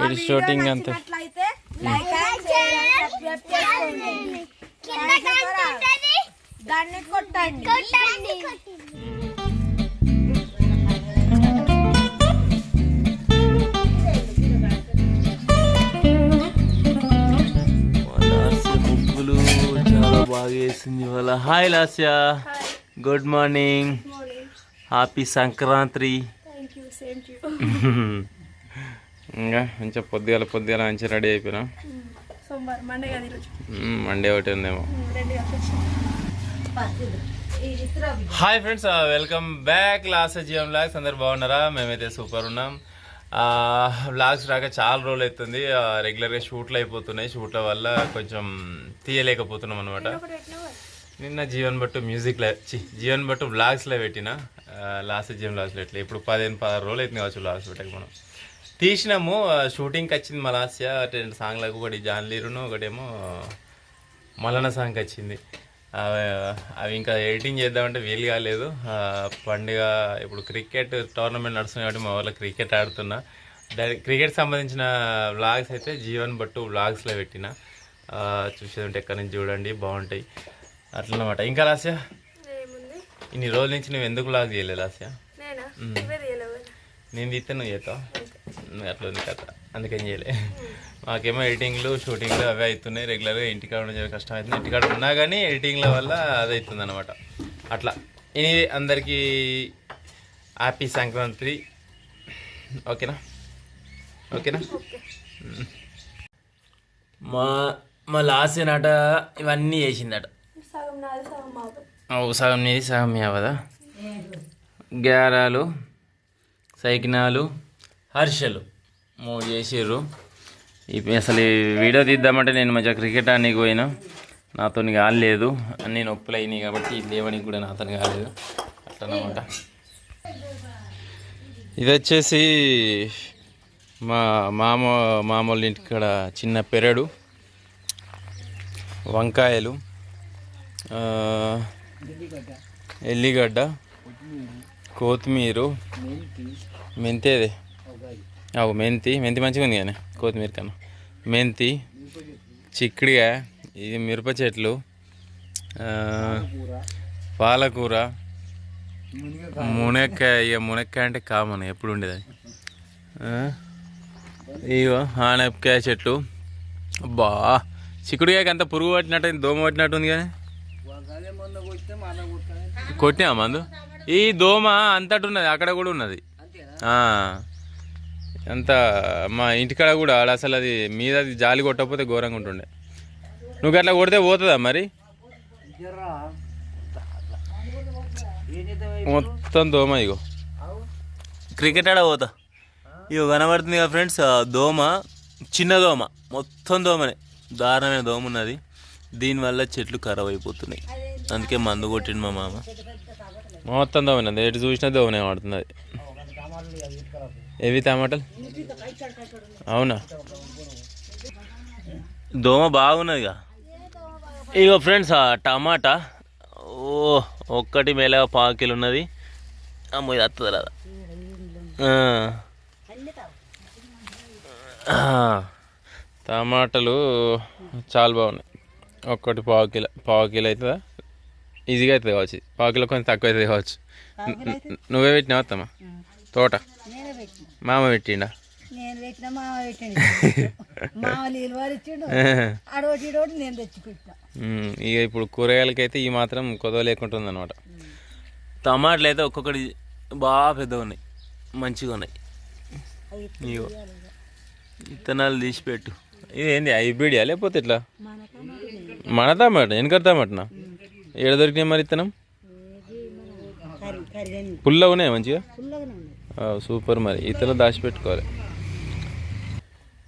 ఇది షూటింగ్ అంతే. దాన్ని కొట్టండి. ముగ్గులు చాలా బాగా వేసింది ఇవాళ. Hi Lasya, good morning, happy Sankranti. ఇంకా మంచిగా పొద్దుగాల మంచిగా రెడీ అయిపోయినా. మండే ఒకటి ఉందేమో. Hi friends, welcome back last GM vlogs. అందరు బాగున్నారా? మేమైతే సూపర్ ఉన్నాం. వ్లాగ్స్ రాక చాలా రోజులు అవుతుంది. రెగ్యులర్గా షూట్లు అయిపోతున్నాయి. షూట్ల వల్ల కొంచెం తీయలేకపోతున్నాం అనమాట. నిన్న జీవన్ భట్టు మ్యూజిక్లో జీవన్ భట్టు వ్లాగ్స్లో పెట్టిన లాస్ట్ జీఎం వ్లాగ్స్లో ఎట్లా ఇప్పుడు 15-16 రోజులు అవుతుంది కావచ్చు వ్లాగ్స్ పెట్టక. మనం తీసినాము, షూటింగ్కి వచ్చింది మలాస్య 2 సాంగ్లకు. ఒకటి జాన్లీరును, ఒకటేమో మలన సాంగ్కి వచ్చింది. అవి ఇంకా ఎడిటింగ్ చేద్దామంటే వీలు కాలేదు. పండుగ ఇప్పుడు క్రికెట్ టోర్నమెంట్ నడుస్తుంది కాబట్టి మా ఊళ్ళో క్రికెట్ ఆడుతున్నా. క్రికెట్ సంబంధించిన వ్లాగ్స్ అయితే జీవన్ భట్టు వ్లాగ్స్లో పెట్టిన. చూసేదంటే ఎక్కడి నుంచి చూడండి, బాగుంటాయి అట్లన్నమాట. ఇంకా లాస్య, ఇన్ని రోజుల నుంచి నువ్వు ఎందుకు వ్లాగ్ చేయలేదు లాస్య? నేను తీస్తే నువ్వు చేస్తావు, అట్లా ఉంది కథ, అందుకని చేయలే. మాకేమో ఎడిటింగ్లు షూటింగ్లు అవే అవుతున్నాయి రెగ్యులర్గా. ఇంటికాడ ఉండడం కష్టం అవుతుంది. ఇంటికాడ ఉన్నా కానీ ఎడిటింగ్ల వల్ల అది అవుతుంది అనమాట. అట్లా ఇది అందరికీ హ్యాపీ సంక్రాంతి. ఓకేనా? ఓకేనా? మా లాస్ట్ నాట ఇవన్నీ చేసిందట. సగం నీది సగం మీ అవదా. గ్యారాలు, సైకినాలు, హర్షలు 3 చేసిర్రు. అసలు వీడియో తీద్దామంటే నేను మంచిగా క్రికెట్ ఆడడానికి పోయినా, నాతో కాలేదు. అన్నీ నొప్పులు అయినాయి కాబట్టి లేవనికి కూడా నాతో కాలేదు. అట్లనమాట. ఇది వచ్చేసి మా మామూలు ఇంటికాడ చిన్న పెరడు. వంకాయలు, ఎల్లిగడ్డ, కొత్తిమీర, మెంతేది మెంతి మంచిగా ఉంది కానీ కొత్తిమీర కన్నా. మెంతి, చిక్కుడుగా, ఇది మిరప చెట్లు, పాలకూర, మునక్కాయ. మునక్కాయ అంటే కామన్, ఎప్పుడు ఉండేది. ఇగో ఆనపకాయ చెట్లు. అబ్బా, చిక్కుడుకాయకి అంత పురుగు పట్టినట్టు, దోమ పట్టినట్టు ఉంది కానీ కొట్టినా మందు. ఈ దోమ అంతటున్నది, అక్కడ కూడా ఉన్నది. అంత మా ఇంటికాడ కూడా ఆడ అసలు అది మీద జాలి కొట్టకపోతే ఘోరంగా ఉంటుండే. నువ్వు అట్లా కొడితే పోతుందా మరి? మొత్తం దోమ. ఇగో క్రికెట్ ఆడ పోతా, ఇగో కనబడుతుంది కదా ఫ్రెండ్స్, దోమ, చిన్న దోమ, మొత్తం దోమనే, దారుణమైన దోమ ఉన్నది. దీనివల్ల చెట్లు ఖరాబ్ అయిపోతున్నాయి. అందుకే మందు కొట్టిండు మా మామ. మొత్తం దోమనే, ఎటు చూసినా దోమనే పడుతుంది. ఏవి టమాటాలు? అవునా, దోమ బాగున్నదిగా. ఇగో ఫ్రెండ్స్, టమాటా ఒక్కటి మెల్లగా 1 కిలో ఉన్నది. అమ్మో, ఇది వస్తుంది కదా. టమాటాలు చాలా బాగున్నాయి. ఒక్కటి 1 కిలో అవుతుందా? ఈజీగా అవుతుంది కావచ్చు. 1 కిలో కొంచెం తక్కువ అవుతుంది కావచ్చు. నువ్వే పెట్టినావు అత్తమ్మా తోట? మామ పెట్టిండా? ఇక ఇప్పుడు కూరగాయలకైతే ఈ మాత్రం కొదవ లేకుంటుంది అనమాట. టమాటాలు అయితే ఒక్కొక్కటి బాగా పెద్దగా ఉన్నాయి, మంచిగా ఉన్నాయి. ఇగో విత్తనాలు తీసి పెట్టు. ఇది ఏంది, హైబ్రిడ్ లేకపోతే ఇట్లా మన టమాట? వెనక టమాటనా? ఏడ దొరికినాయి మరి విత్తనం? పుల్లగా ఉన్నాయి మంచిగా, సూపర్. మరి ఇతర దాచిపెట్టుకోవాలి.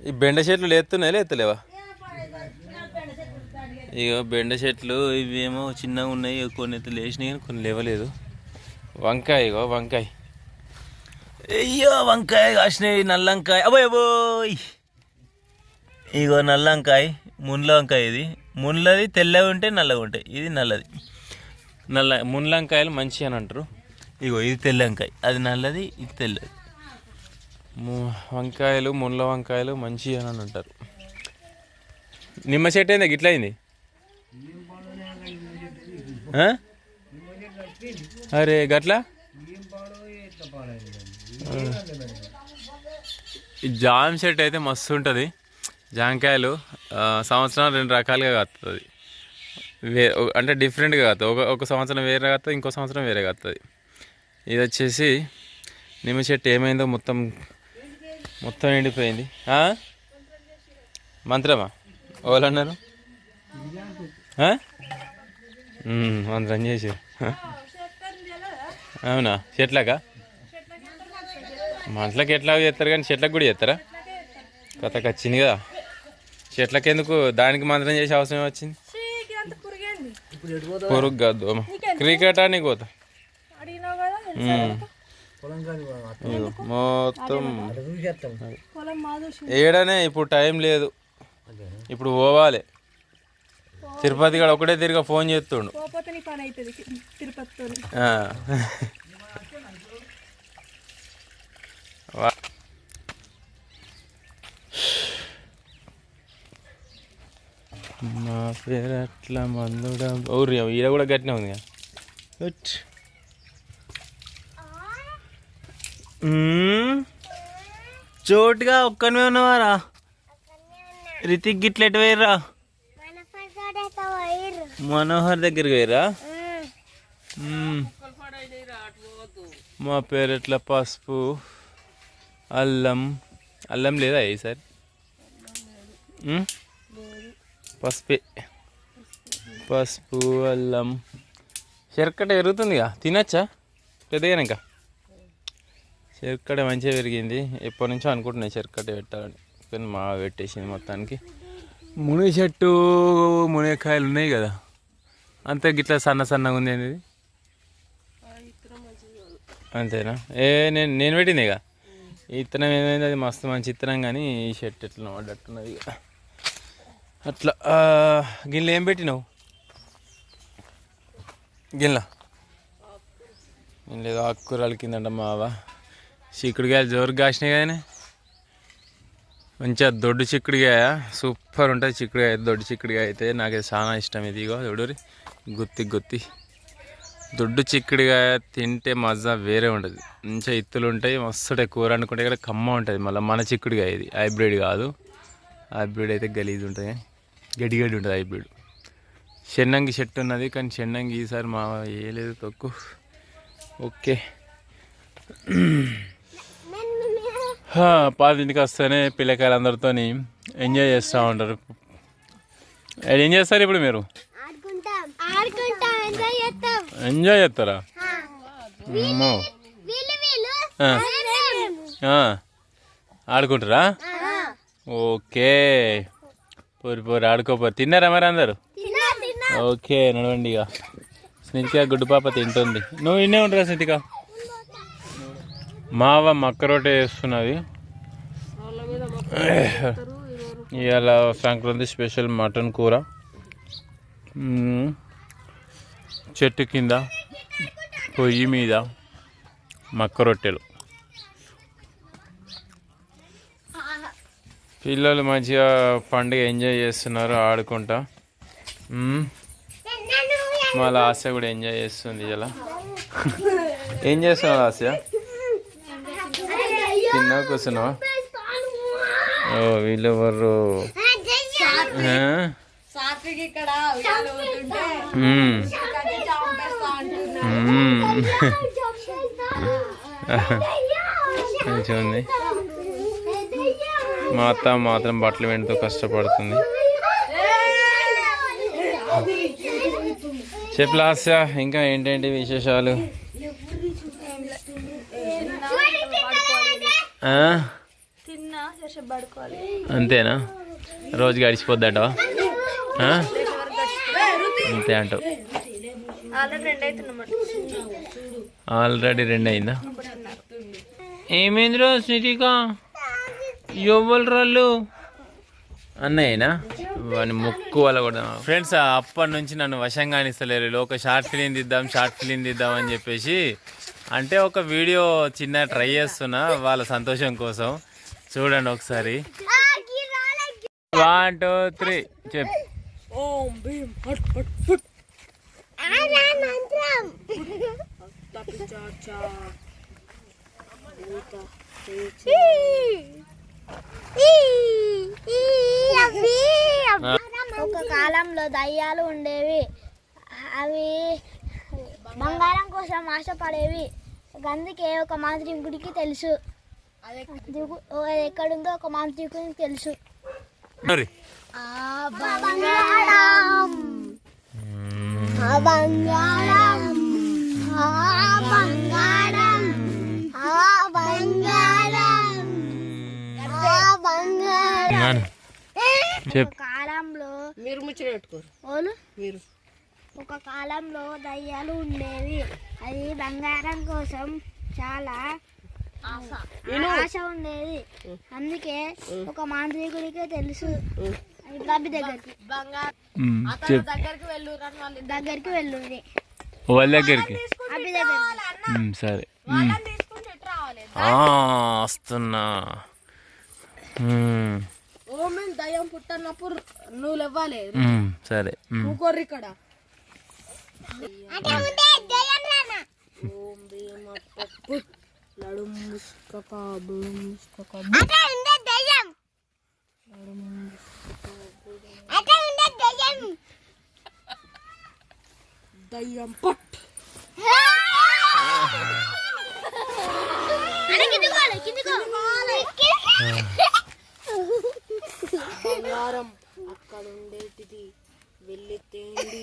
ఈ బెండ చెట్లు లేస్తున్నాయి లేతలేవా? ఇక బెండ చెట్లు ఇవేమో చిన్నగా ఉన్నాయి, కొన్ని అయితే లేచినాయి కానీ కొన్ని లేవలేదు. వంకాయ, ఇగో వంకాయ, అయ్యో వంకాయ కాసినాయి. నల్లంకాయ, అబోయ్. ఇగో నల్లంకాయ, మున్ల వంకాయ. ఇది మున్లది తెల్లగా ఉంటాయి, నల్లగా ఉంటాయి. ఇది నల్లది. మున్లంకాయలు మంచి అని అంటారు. ఇగో ఇది తెల్ల వంకాయ, అది నల్లది, ఇది తెల్లది. వంకాయలు ముళ్ళ వంకాయలు మంచి అని అంటారు. నిమ్మ చెట్టు అయింది గిట్ల అయింది. అరే గట్ల ఈ జామ చెట్టు అయితే మస్తు ఉంటుంది. జామకాయలు సంవత్సరం 2 రకాలుగా కాస్తుంది. అంటే డిఫరెంట్గా కాస్తుంది. ఒక సంవత్సరం వేరే కాస్తుంది, ఇంకో సంవత్సరం వేరే కాస్తుంది. ఇది వచ్చేసి నిమ్మ చెట్టు ఏమైందో మొత్తం ఎండిపోయింది. మంత్రమా వాళ్ళు అన్నారు? మంత్రం చేసి అవునా? చెట్లకా? మనుషులకు ఎట్లా చేస్తారు కానీ చెట్లకు కూడా చేస్తారా? కథకు వచ్చింది కదా. చెట్లకి ఎందుకు దానికి మంత్రం చేసే అవసరం వచ్చింది? పురుగు కాదు, క్రికెట్ నీకు పోతా మొత్తం ఏడనే. ఇప్పుడు టైం లేదు, ఇప్పుడు పోవాలి. తిరుపతి కూడా ఒకటే తిరిగి ఫోన్ చేస్తుండు. మా పేరు అట్లా మందుడా ఊరి ఈడ కూడా గట్టినే ఉంది కదా. చోటుగా ఒక్కనే ఉన్నవారా? రితిక్ గిట్ల ఎటు పోయిర్రా? మనోహర్ దగ్గరికి పోయిర్రా? మా పేరెట్ల పసుపు అల్లం లేదా ఈసారి? పసుపు అల్లం చెరక్కట పెరుగుతుందిగా, తినచ్చా పెద్దగానిక? చెరక్కట మంచిగా పెరిగింది. ఎప్పటి నుంచో అనుకుంటున్నాయి చెరక్కట పెట్టాలని, కానీ మా పెట్టేసింది మొత్తానికి. మునగ చెట్టు మునగకాయలు ఉన్నాయి కదా, అంతే గిట్లా సన్నగా ఉంది అనేది. అంతేనా? నేను పెట్టింది ఇక ఇత్తనం ఏమైంది, అది మస్తు మంచి ఇత్తనం, కానీ ఈ షర్ట్ ఎట్లా పడ్డట్టున్నది ఇక అట్లా. గిన్నెలో ఏం పెట్టినావు? గిన్నెలో లేదు, ఆకుకూరలు కిందంట మావ. చిక్కుడుకాయలు జోరుగా కాసినాయి కానీ మంచిగా దొడ్డు చిక్కుడుకాయ సూపర్ ఉంటుంది. చిక్కుడుకాయ దొడ్డు చిక్కుడుకాయ అయితే నాకు చాలా ఇష్టం. ఇది ఇగో చూడరి, గుత్తి దొడ్డు చిక్కుడుకాయ తింటే మజా వేరే ఉంటుంది. మంచిగా ఇత్తులు ఉంటాయి, మస్తు ఉంటాయి. కూర అనుకుంటే ఇక్కడ కమ్మ ఉంటుంది. మళ్ళీ మన చిక్కుడుకాయ ఇది హైబ్రిడ్ కాదు. హైబ్రిడ్ అయితే గలీజ్ ఉంటుంది, గడ్డి ఉంటుంది హైబ్రిడ్. చెన్నంగి చెట్టు ఉన్నది, కానీ చెన్నంగి ఈసారి మా వేయలేదు తొక్కు. ఓకే, 10ంటికి వస్తేనే పిల్లకాయలు అందరితో ఎంజాయ్ చేస్తూ ఉంటారు. ఏం చేస్తారు ఇప్పుడు మీరు? ఎంజాయ్ చేస్తారా? ఆడుకుంటారా? ఓకే, పోరి ఆడుకోపోరు. తిన్నారా మరి అందరు? ఓకే, నడవండి. ఇక స్నితిక గుడ్డు పాప తింటుంది. నువ్వు ఇన్నే ఉంటారా స్నితిక? మావ మక్క రొట్టె చేస్తున్నది. ఇవాళ సంక్రాంతి స్పెషల్ మటన్ కూర. చెట్టు కింద పొయ్యి మీద మక్క రొట్టెలు. పిల్లలు మంచిగా పండుగ ఎంజాయ్ చేస్తున్నారు ఆడుకుంటా. మా లాస్య కూడా ఎంజాయ్ చేస్తుంది. ఇలా ఏం చేస్తున్నావు లాస్య? తిన్నా కూర్చున్నావా? ఓ వీళ్ళెవరు? మంచిగా ఉంది. మా అత్త మాత్రం బట్టలు వెంటతో కష్టపడుతుంది. చెప్పు లాస్య, ఇంకా ఏంటంటే విశేషాలు? అంతేనా? రోజు గడిచిపోద్దటవా? అంతే అంటావు? ఆల్రెడీ 2 అయిందా? ఏమైంది రోజు స్నితిక? ఎవ్వరు రాళ్ళు అన్నయ్యనా? వాని ముక్కు వల్ల కూడా. ఫ్రెండ్స్, అప్పటి నుంచి నన్ను వశంగా ఇస్తలేరు. ఒక షార్ట్ ఫిలిం తీద్దాం అని చెప్పేసి అంటే ఒక వీడియో చిన్న ట్రై చేస్తున్నా వాళ్ళ సంతోషం కోసం. చూడండి ఒకసారి. 1 2 3 చెప్. ఓం భీం ఫట్ ఫట్ ఫట్. ఒక కాలంలో దయ్యాలు ఉండేవి. అవి బంగారం కోసం ఆశపడేవి. అందుకే ఒక మాంత్రికుడికి తెలుసు, ఎక్కడుందో ఒక మాంత్రికుడికి తెలుసు. కాలంలో మీరు ముచ్చట పెట్టుకోరు. మీరు ఒక కాలంలో దయ్యాలు ఉండేవి. అది బంగారం కోసం చాలా ఆశ ఉండేది. అందుకే ఒక మాంత్రికుడికే తెలుసు. అభి దగ్గరికి దగ్గరికి వెళ్ళుంది. వాళ్ళ దగ్గరికి అభి దగ్గరికి. సరే వస్తున్నా. ఓమెన్ దయ్యం పుట్టన్నప్పుడు నువ్వు లేవ్వాలి. సరే నువ్వు ఇక్కడ దయ్యం పట్ బంగారం అక్కడ ఉండేటిది వెళ్ళి తేండి.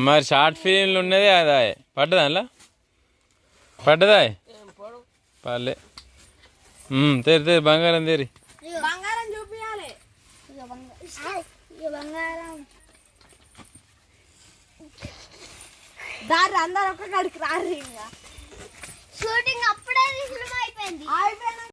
మరి షార్ట్ ఫిలింలు ఉన్నది అదా పడ్డదా అందులో పడ్డదా పర్లే తేరి తేరి బంగారం తేరి బంగారం చూపించాలి. దారి అందరు ఒక్క కాడికి రారు. షూటింగ్ అప్పుడే అయిపోయింది.